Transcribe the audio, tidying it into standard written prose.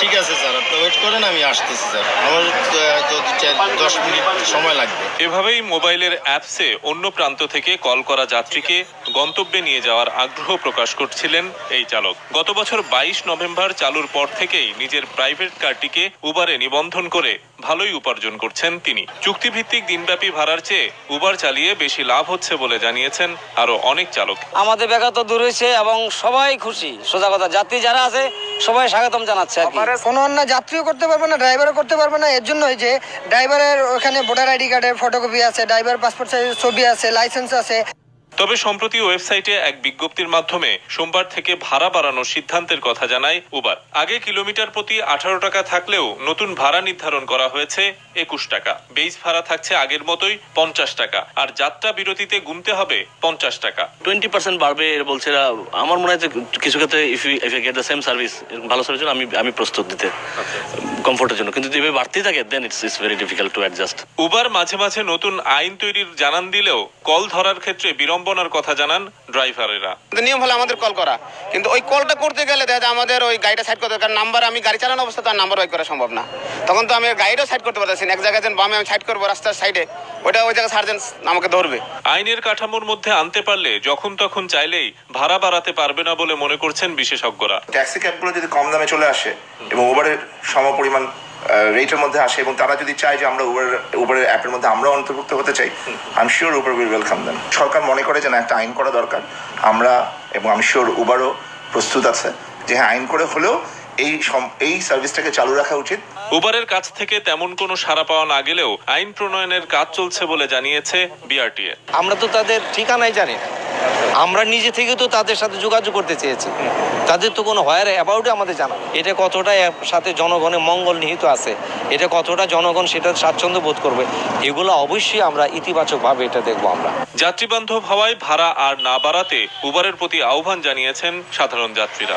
ঠিক আছে স্যার, আপনি ওয়েট করেন, আমি আসতেছি স্যার। আমার হয়তো 10 মিনিট সময় লাগবে। এভাবেই মোবাইলের অ্যাপসে অন্য প্রান্ত থেকে কল করা যাত্রীকে গন্তব্যে নিয়ে যাওয়ার আগ্রহ প্রকাশ করছিলেন এই চালক। গত বছর 22 নভেম্বর চালুর পর থেকেই নিজের প্রাইভেট কারটিকে উবারে নিবন্ধন করে ভালোই উপার্জন করছেন তিনি। চুক্তিভিত্তিক দিনব্যাপী ভাড়ার চেয়ে উবার চালিয়ে বেশি লাভ হচ্ছে বলে জানিয়েছেন আরো অনেক চালক। আমাদের বেকার তো দূর হয়েছে এবং সবাই খুশি। সোজা কথা, যাত্রী যারা আছে সবাই স্বাগতম জানাচ্ছে। কোনো অন্য যাত্রীও করতে পারবে না, ড্রাইভারও করতে পারবে না। এর জন্যই যে ড্রাইভারের ওখানে ভোটার আইডি কার্ডের ফটোকপি আছে, ড্রাইভার পাসপোর্ট সাইজের ছবি আছে, লাইসেন্স আছে। তবে সম্প্রতি ওয়েবসাইটে এক বিজ্ঞপ্তির মাধ্যমে সোমবার থেকে ভাড়া বাড়ানোর সিদ্ধান্তের কথা জানায় উবার। আগে কিলোমিটার প্রতি 18 টাকা থাকলেও নতুন ভাড়া নির্ধারণ করা হয়েছে 21 টাকা। বেস ভাড়া থাকছে আগের মতোই 50 টাকা, আর যাত্রা বিরতিতে গুনতে হবে 50 টাকা। 20% বাড়বে বলছে। আমার মনে হয় যে কিছু ক্ষেত্রে if you get the same service, ভালো সার্ভিস আমি প্রস্তুত দিতে কমফোর্টের জন্য, কিন্তু যদি বাড়তেই থাকে then it's very difficult to adjust. Uber মাঝে মাঝে নতুন আইন তৈরির জানান দিলেও কল ধরার ক্ষেত্রে বিড়ম্বনার কথা জানান ড্রাইভারেরা। নিয়ম হলো আমাদের কল করা, কিন্তু ওই কলটা করতে গেলে দেখা যায় আমাদের ওই গাড়িটা সাইড করতে, কারণ নাম্বার আমি গাড়ি চালানো অবস্থা তার নাম্বার ওই করা সম্ভব না। তখন তো আমি গাড়িটাও সাইড করতে পারতেছি না। এক জায়গায় যেন বামে আমি সাইড করবো রাস্তার সাইডে, ওই জায়গায় সার্জেন্ট আমাকে ধরবে। আইনের কাঠামোর মধ্যে আনতে পারলে যখন তখন চাইলেই ভাড়া বাড়াতে পারবে না বলে মনে করছেন বিশেষজ্ঞরা। ট্যাক্সি ক্যাবগুলো যদি কম দামে চলে আসে এবং উবারের সমপরিমাণ রেটের মধ্যে আসে, এবং তারা যদি চায় যে আমরা উবারের অ্যাপের মধ্যে আমরাও অন্তর্ভুক্ত হতে চাই, I am sure Uber will welcome then. সরকার মনে করে যে না, একটা আইন করা দরকার। আমরা এবং আমি শিওর উবারও প্রস্তুত আছে যে হ্যাঁ, আইন করে হলেও এই সার্ভিসটাকে চালু রাখা উচিত। উবারের কাছ থেকে তেমন কোনো সাড়া পাওয়া না গেলেও আইন প্রণয়নের কাজ চলছে বলে জানিয়েছে বিআরটিএ। আমরা তো তাদের ঠিকানাই জানি না, আমরা নিজে থেকে তো তাদের সাথে যোগাযোগ করতে চেয়েছি। তাদের তো কোনো হোয়ার অ্যাবাউটে আমাদের জানা। এটা কতটা সাথে জনগণের মঙ্গল নিহিত আছে, এটা কতটা জনগণ সেটা স্বাচ্ছন্দ্য বোধ করবে, এগুলো অবশ্যই আমরা ইতিবাচকভাবে এটা দেখবো। আমরা যাত্রীবান্ধব হওয়ায় ভাড়া আর না বাড়াতে উবারের প্রতি আহ্বান জানিয়েছেন সাধারণ যাত্রীরা।